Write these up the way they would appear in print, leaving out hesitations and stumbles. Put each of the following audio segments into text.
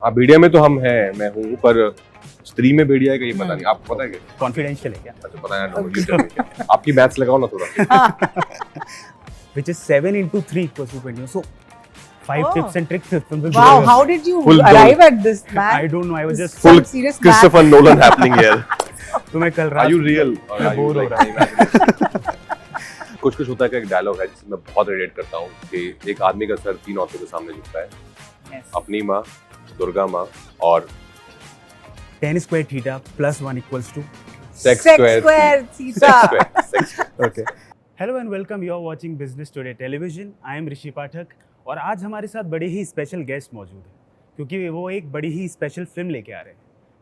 हाँ, भेड़िया में तो हम हैं, मैं हूँ, पर स्त्री में भेड़िया है कि ये पता नहीं। आपको पता है क्या? कॉन्फिडेंशियल है क्या? अच्छा, पता है, नो, you tell me. आपकी मैथ्स लगाओ ना थोड़ा। Which is 7 into 3 equals to 20. So 5 Oh. tips and tricks. Wow, how did you Full arrive at this, man? I don't know. I was This just some Full serious Christopher math. Nolan happening here. तो मैं कल Are रात you real? Or मैं are you bore हो like रहा imagination? कुछ कुछ होता है कि एक डायलॉग है जिसे मैं बहुत रिलेट करता हूँ कि एक आदमी का सर 3 औरतों के सामने झुकता है, Yes. अपनी माँ, दुर्गा माँ और 10 square theta plus 1 equals to. Sex Sex square square theta. Sex Okay. Hello and welcome. You are watching Business Today Television. I am ऋषि पाठक और आज हमारे साथ बड़े ही स्पेशल गेस्ट मौजूद हैं क्योंकि वो एक बड़ी ही स्पेशल फिल्म लेके आ रहे हैं।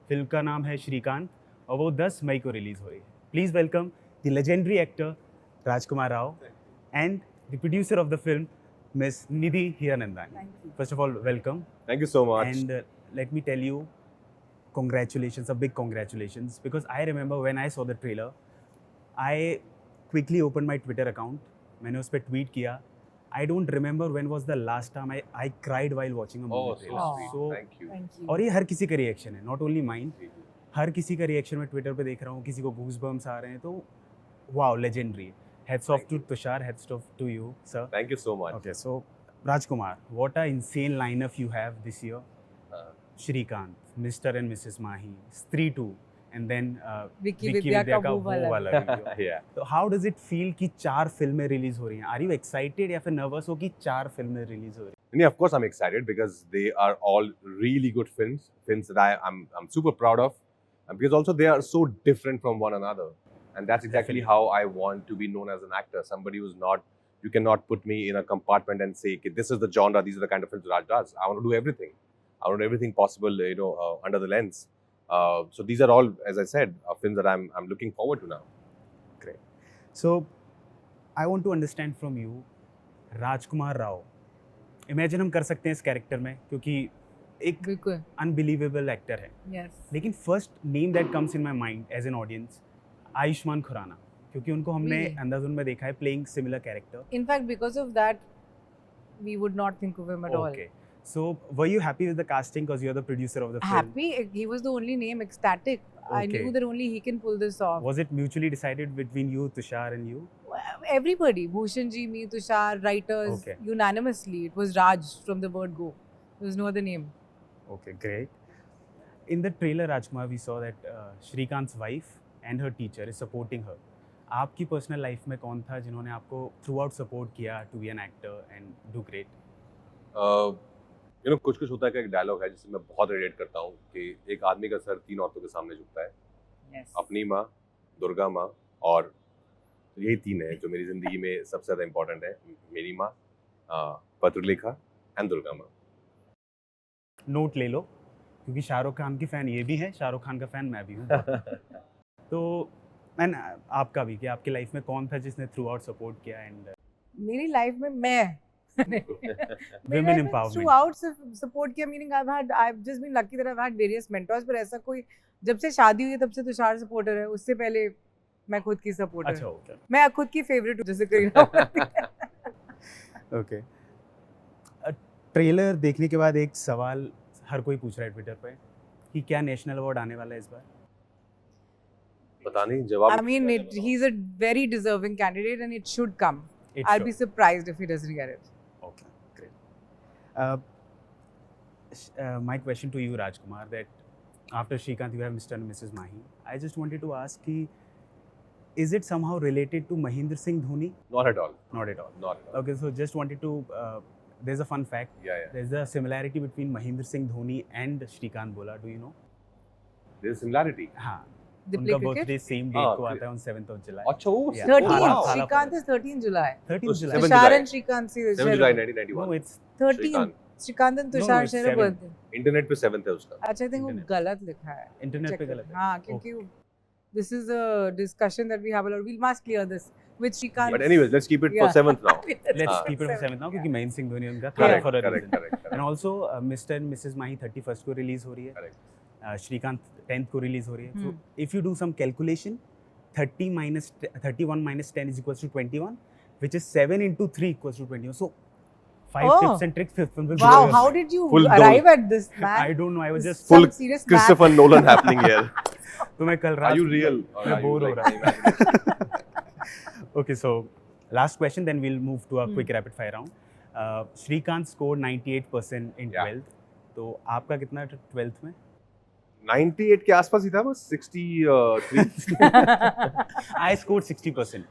फिल्म का नाम है श्रीकांत और वो 10 मई को रिलीज हो रही है। Please welcome the legendary actor Rajkumar Rao and the producer of the film miss Nidhi Hiranandani. Thank you. First of all, welcome. Thank you so much. And let me tell you, congratulations, a big congratulations, because I remember when I saw the trailer, I quickly opened my Twitter account. मैंने उस पर tweet किया. I don't remember when was the last time I cried while watching a movie Oh, so trailer. sweet. So Thank you. Thank you. और ये हर किसी का reaction है, not only mine. हर किसी का रिएक्शन मैं ट्विटर पे देख रहा हूँ, किसी को गूज बम्स आ रहे हैं, तो wow, legendary. Hats off Thank to you. Tushar, hats off to you, sir. Thank you so much. Okay, so Rajkumar, what a insane lineup you have this year. Uh, Shrikant, Mr. and Mrs. Mahi, Stree 2, and then Vicky Vicky Vidya Vidya का का वो वो वाला वाला video. yeah. तो how does it feel कि 4 फिल्में release हो रही हैं? Are you excited या फिर nervous हो कि 4 फिल्में रिलीज हो रही हैं? Yeah, of course I'm excited because they are all really good films that I'm super proud of, and because also they are so different from one another, and that's exactly Definitely. how I want to be known as an actor. Somebody who's not, you cannot put me in a compartment and say, okay, this is the genre, these are the kind of films Raj does. I want to do everything. I want everything possible, under the lens. So these are all, as I said, films that I'm looking forward to now. Great. So I want to understand from you, Rajkumar Rao. Imagine हम कर सकते हैं इस character में क्योंकि एक बिल्कुल. Unbelievable actor है. Yes. लेकिन first name that comes in my mind as an audience, Ayushmann Khurrana, क्योंकि उनको हमने Really? अंधाधुन में देखा है playing similar character. In fact, because of that, we would not think of him at all. Okay. So were you happy with the casting because you're the producer of the film? Happy? He was the only name. Ecstatic. I Okay. knew that only he can pull this off. Was it mutually decided between you, Tushar, and you? Everybody, Bhushan ji, me, Tushar, writers, Okay. unanimously, it was Raj from the word go. There was no other name. Okay, great. In the trailer, Rajkumar, we saw that Shrikant's wife and her teacher is supporting her. आपकी personal life में कौन था जिन्होंने आपको throughout support किया to be an actor and do great? कुछ कुछ होता है कि एक डायलॉग है जिसे मैं बहुत रिलेट करता हूँ कि एक आदमी का सर 3 औरतों के सामने झुकता है, Yes. अपनी माँ, दुर्गा माँ और यही 3 है जो मेरी जिंदगी में सबसे ज्यादा इम्पोर्टेंट है. मेरी माँ, पत्रलेखा एंड दुर्गा माँ. नोट ले लो क्योंकि शाहरुख खान की फ़ैन ये भी है, शाहरुख खान का फ़ैन मैं भी हूँ. तो एंड आपका भी, कि आपकी लाइफ में कौन था जिसने थ्रू आउट सपोर्ट किया एंड मेरी लाइफ में मैं women empowerment? throughout support किया, meaning I've just been lucky that I've had various mentors, पर ऐसा कोई जब से शादी हुई है तब से तुषार सपोर्टर है. उससे पहले मैं खुद की सपोर्टर. अच्छा, ओके मैं खुद की फेवरेट हूँ जैसे करीना बोलती है. ओके. ट्रेलर देखने के बाद एक सवाल हर कोई पूछ रहा है ट्विटर पे कि क्या नेशनल अवार्ड आने वाला है इस बार? पता नहीं जवाब. I mean, he's a very deserving candidate and it should come. It I'll be should. surprised if he doesn't get it. Okay, great. My question to you, Rajkumar, that after Shrikant you have Mr. and Mrs. Mahi. I just wanted to ask कि is it somehow related to Mahendra Singh Dhoni? Not at all. Not at all. Not at all. Okay, so just wanted to there's a fun fact. Yeah, yeah. There's a similarity between Mahendra Singh Dhoni and Shrikant Bola. Do you know? There's similarity. हाँ. They play उनका cricket? Birthday same date हाँ, को आता है on 7th of July. अच्छा वो Yeah. 13. Wow. Shrikant is 13 July. 13th July. 7th Tushar July. and Shrikant see 7 July No, 1991. it's 13. Shrikant. Shrikant and No, Tushar it's share a 7th. birthday. Internet पे 7th है उसका. अच्छा, I think वो Internet. गलत लिखा है. Internet Check पे it. गलत है. हाँ, क्योंकि this is a discussion that we have a lot. We must clear this with Shrikant. But anyways, let's keep it for Yeah. 7th now. Let's हाँ. keep it for 7th now क्योंकि महेंद्र सिंह धोनी उनका Correct, for a correct, reason. correct, And correct. also Mr. and Mrs. Mahi 31st को release हो रही है. Correct. Shrikant 10th को release हो रही है. So Hmm. if you do some calculation, 31 minus 10 is equals to 21, which is 7 into 3 equals to 21. So 5 Oh. tips and tricks for film. Wow, how did you Full arrive at this, man? I don't know. I was This just is some full serious Christopher Nolan happening here. तो मैं कल Are रात you real? Or मैं are you bore हो like रहा imagining? Okay, so last question, then we'll move to a Hmm. quick rapid fire round. Shrikant scored 98% in Yeah. 12th. तो आपका कितना 12th में? 98 के आसपास ही था बस 63 I scored 60%.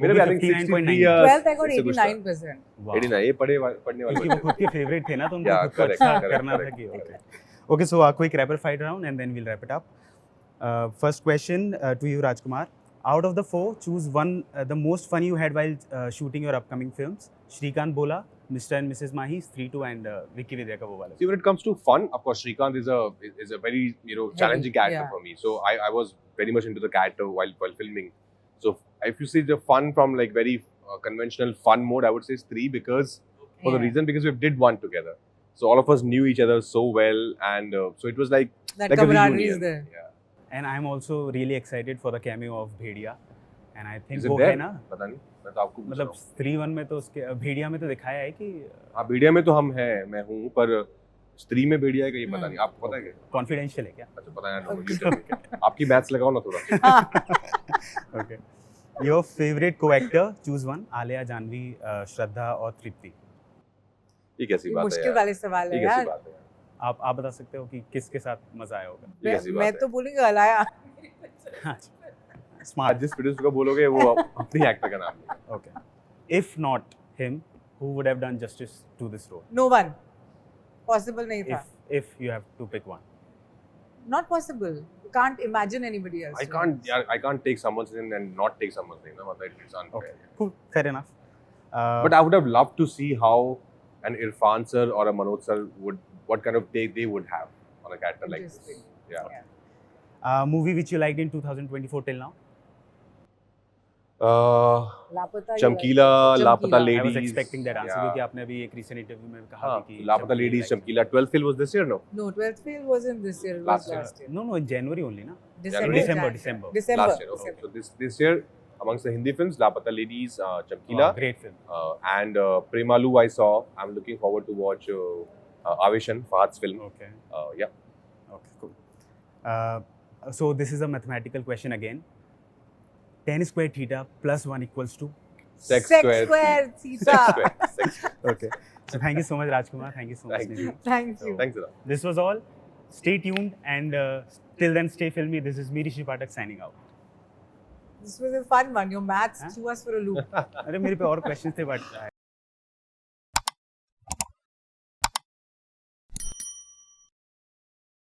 मेरा भी I think 59.9. 63 12th I got इससे कुछ था। 89%. Wow. 89 ये पढ़ने वाले क्योंकि वो बच्चे खुद के फेवरेट थे ना तो उनको Yeah, खुद को correct, अच्छा correct, करना था correct, कि correct. okay so a quick rapid fire round and then we'll wrap it up. First question to you, Rajkumar. Out of the 4, choose one the most fun you had while shooting your upcoming films. Shrikant Bola, Mr. and Mrs. Mahi, 3-2 and Vicky Vidya ka wo wala. See, when it comes to fun, of course, Shrikant is a very challenging character yeah. for me. So I was very much into the character while filming. So if you see the fun from like very conventional fun mode, I would say it's 3 because for the Yeah. reason because we did one together. So all of us knew each other so well, and so it was like That a camaraderie is reunion. there. Yeah. And I'm also really excited for the cameo of Bhedia. And I think Is it वो there? है ना पता नहीं, मैं तो आपको पूछ रहा मतलब हूँ। 3-1 में तो उसके भेड़िया में तो दिखाया है कि हाँ, भेड़िया में तो हम हैं, मैं हूँ, पर स्त्री में भेड़िया है कि ये पता नहीं, आपको पता है क्या? कॉन्फिडेंशियल है क्या? अच्छा पता है ना, you tell me. आपकी मैथ्स लगाओ ना थोड़ा। Okay. Your favorite co-actor, choose one. Alia, Janvi, श्रद्धा और तृप्ति. ये कैसी ये बात है मुश्किल यार? वाले सवाल ये है कैसी यार. बात है? आप बता सकते हो कि किसके साथ मजा आया होगा? ये कैसी मैं बात तो है? बोलूंगी अलाया. आज स्मार्ट. जिस प्रोड्यूसर को बोलोगे वो अपनी एक्टर का नाम लेगा। Okay. If not him, who would have done justice to this role? No one. Possible नहीं था. If you have to pick one. Not possible. You can't imagine anybody else. I can't take someone's name and not take someone's name. No, it's unfair. Okay. Cool. Fair enough. But I would have loved to see how an Irfan sir or a Manoj sir what kind of take they would have on a character like this. Interesting. Yeah. Movie which you liked in 2024 till now? लापता चमकीला, लापता I was ladies. expecting that answer Yeah. क्योंकि आपने अभी एक recent interview में कहा हाँ, था कि लापता ladies, चमकीला. 12th fail was this year, no? No, 12th fail wasn't this year. It was Last year. last year. No, in January only ना. December. December, December. December. Last year. Okay. So this year amongst the Hindi films, Lapata Ladies, Chamkila, Oh, great film. and Premalu I saw. I'm looking forward to watch Avishan, Fahad's film. Okay. Yeah. Okay, cool. So this is a mathematical question again. Tan squared theta plus 1 equals to? Sex Sex square. square Sex theta. square. Sex square. Okay. So thank you so much, Rajkumar. Thank you so much, Thank Nidhi. Thank you. Thanks a lot. This was all. Stay tuned and till then stay filmy. This is me, Rishi Pathak, signing out. This was a fun one. Your maths Huh? threw us for a loop. अरे मेरे पे और questions थे but I